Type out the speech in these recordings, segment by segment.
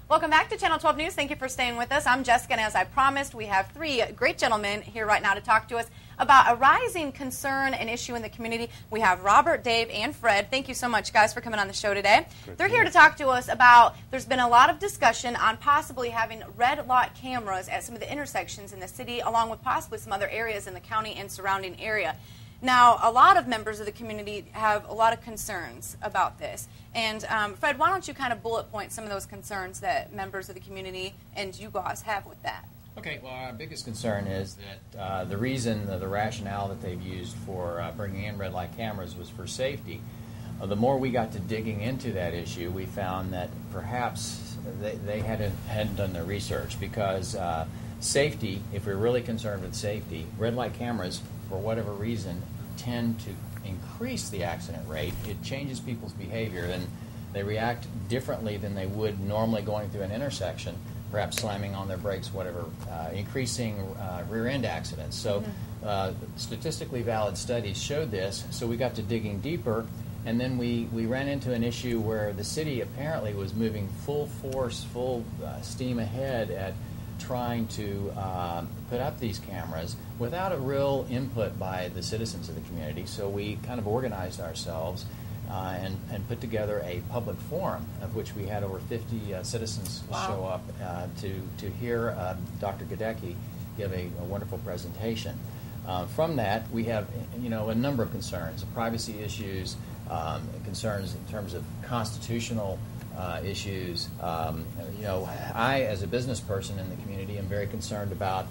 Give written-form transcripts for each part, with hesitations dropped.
Welcome back to Channel 12 News. Thank you for staying with us. I'm Jessica, and as I promised, we have three great gentlemen here right now to talk to us about a rising concern and issue in the community. We have Robert, Dave, and Fred. Thank you so much, guys, for coming on the show today. They're here to talk to us about, there's been a lot of discussion on possibly having red light cameras at some of the intersections in the city, along with possibly some other areas in the county and surrounding area. Now, a lot of members of the community have a lot of concerns about this. And Fred, why don't you kind of bullet point some of those concerns that members of the community and you guys have with that? Okay, well, our biggest concern is that the reason, the rationale that they've used for bringing in red light cameras was for safety. The more we got to digging into that issue, we found that perhaps they hadn't done their research, because safety, if we're really concerned with safety, red light cameras, for whatever reason, tend to increase the accident rate. It changes people's behavior, and they react differently than they would normally going through an intersection, perhaps slamming on their brakes, whatever, increasing rear-end accidents. So statistically valid studies showed this, so we got to digging deeper, and then we ran into an issue where the city apparently was moving full force, full steam ahead at trying to put up these cameras without a real input by the citizens of the community. So we kind of organized ourselves and put together a public forum, of which we had over 50 citizens show up to hear Dr. Gadecki give a wonderful presentation. From that, we have a number of concerns: privacy issues, concerns in terms of constitutional issues. I, as a business person in the community, am very concerned about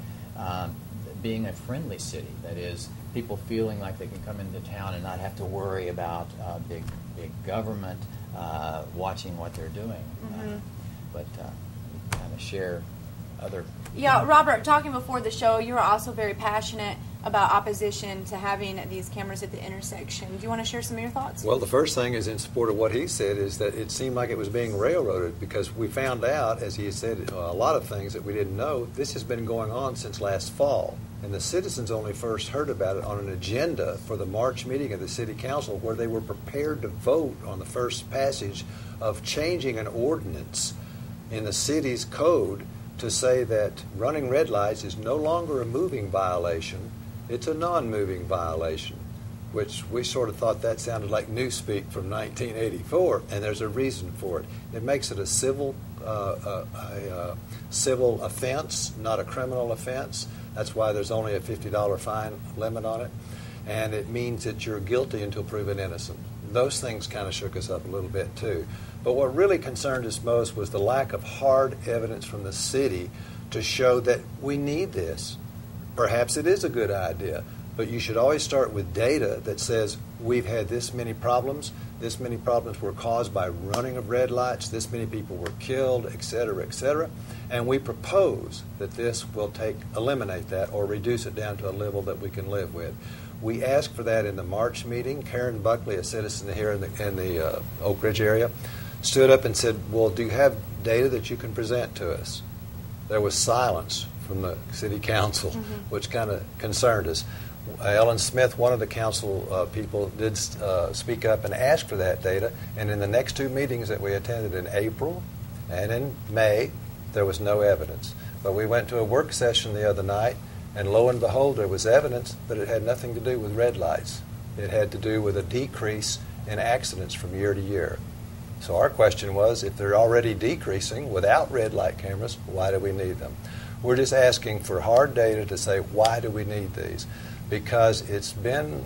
being a friendly city. That is, people feeling like they can come into town and not have to worry about big government watching what they're doing. But kind of share other. Yeah, Robert, talking before the show, you were also very passionate about opposition to having these cameras at the intersection. Do you want to share some of your thoughts? Well, the first thing is, in support of what he said, is that it seemed like it was being railroaded, because we found out, as he had said, a lot of things that we didn't know. This has been going on since last fall, and the citizens only first heard about it on an agenda for the March meeting of the City Council, where they were prepared to vote on the first passage of changing an ordinance in the city's code to say that running red lights is no longer a moving violation. It's a non-moving violation, which we sort of thought that sounded like newspeak from 1984, and there's a reason for it. It makes it a civil offense, not a criminal offense. That's why there's only a $50 fine limit on it, and it means that you're guilty until proven innocent. Those things kind of shook us up a little bit too. But what really concerned us most was the lack of hard evidence from the city to show that we need this. Perhaps it is a good idea, but you should always start with data that says we've had this many problems were caused by running of red lights, this many people were killed, et cetera, and we propose that this will eliminate that or reduce it down to a level that we can live with. We asked for that in the March meeting. Karen Buckley, a citizen here in the Oak Ridge area, stood up and said, well, do you have data that you can present to us? There was silence from the city council, which kind of concerned us. Ellen Smith, one of the council people, did speak up and ask for that data, and in the next two meetings that we attended in April and in May, there was no evidence. But we went to a work session the other night, and lo and behold, there was evidence, but it had nothing to do with red lights. It had to do with a decrease in accidents from year to year. So our question was, if they're already decreasing without red light cameras, why do we need them? We're just asking for hard data to say, why do we need these? Because it's been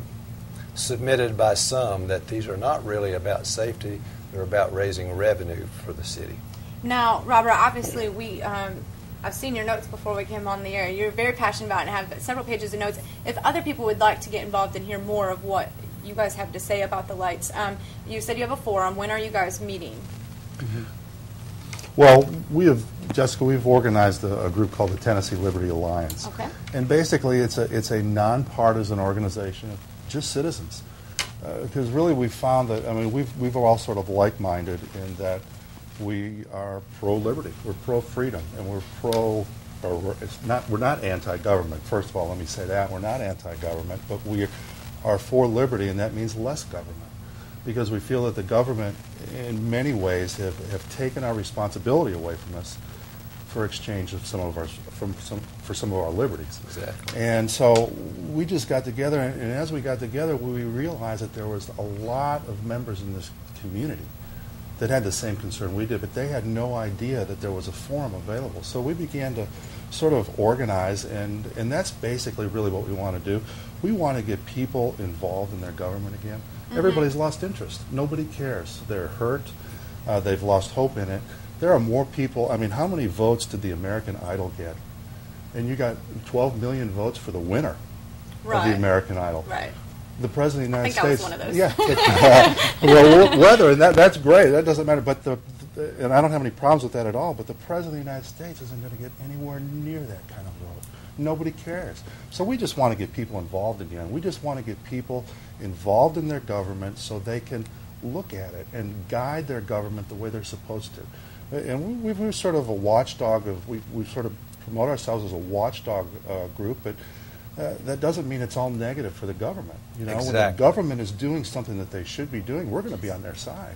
submitted by some that these are not really about safety, they're about raising revenue for the city. Now, Robert, obviously I've seen your notes before we came on the air. You're very passionate about it and have several pages of notes. If other people would like to get involved and hear more of what you guys have to say about the lights, you said you have a forum. When are you guys meeting? Well, Jessica, we've organized a group called the Tennessee Liberty Alliance. Okay. And basically it's a nonpartisan organization of just citizens. Because really we've found that, we've all sort of like-minded in that we are pro-liberty, we're pro-freedom, and we're not anti-government. First of all, let me say that. We're not anti-government, but we are for liberty, and that means less government. because we feel that the government, in many ways, have taken our responsibility away from us for exchange of for some of our liberties. Exactly. And so we just got together, and as we got together, we realized that there was a lot of members in this community that had the same concern we did, but they had no idea that there was a forum available. So we began to sort of organize, and that's basically really what we want to do. We want to get people involved in their government again. Mm-hmm. Everybody's lost interest. Nobody cares. They're hurt. They've lost hope in it. There are more people. I mean, how many votes did the American Idol get? And you got 12 million votes for the winner of the American Idol. Right. The President of the United States. I think I was one of those. Yeah. Well, whether, and that's great. That doesn't matter. But and I don't have any problems with that at all. But the President of the United States isn't going to get anywhere near that kind of vote. Nobody cares. So we just want to get people involved again. We just want to get people involved in their government so they can look at it and guide their government the way they're supposed to. And we're sort of a watchdog we sort of promote ourselves as a watchdog group, but that doesn't mean it's all negative for the government. You know, exactly. When the government is doing something that they should be doing, we're going to be on their side.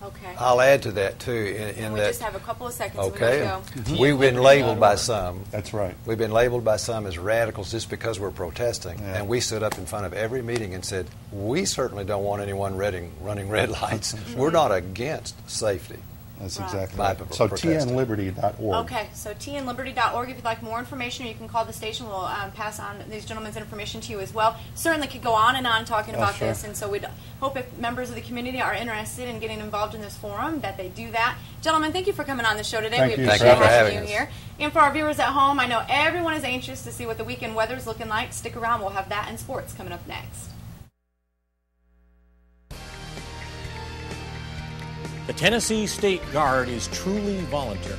Okay. I'll add to that too. In we that, just have a couple of seconds. okay, We gotta go. we've been labeled by some. That's right. We've been labeled by some as radicals just because we're protesting. Yeah. And we stood up in front of every meeting and said, we certainly don't want anyone running red lights. We're not against safety. That's Right. exactly By right. So protesting. tnliberty.org. Okay, so tnliberty.org. If you'd like more information, or you can call the station. We'll pass on these gentlemen's information to you as well. Certainly could go on and on talking about sure. this, and so we'd hope if members of the community are interested in getting involved in this forum, that they do that. Gentlemen, thank you for coming on the show today. Thank we you. appreciate Thank you for having having you us. here. And for our viewers at home, I know everyone is anxious to see what the weekend weather's looking like. Stick around. We'll have that and sports coming up next. The Tennessee State Guard is truly voluntary.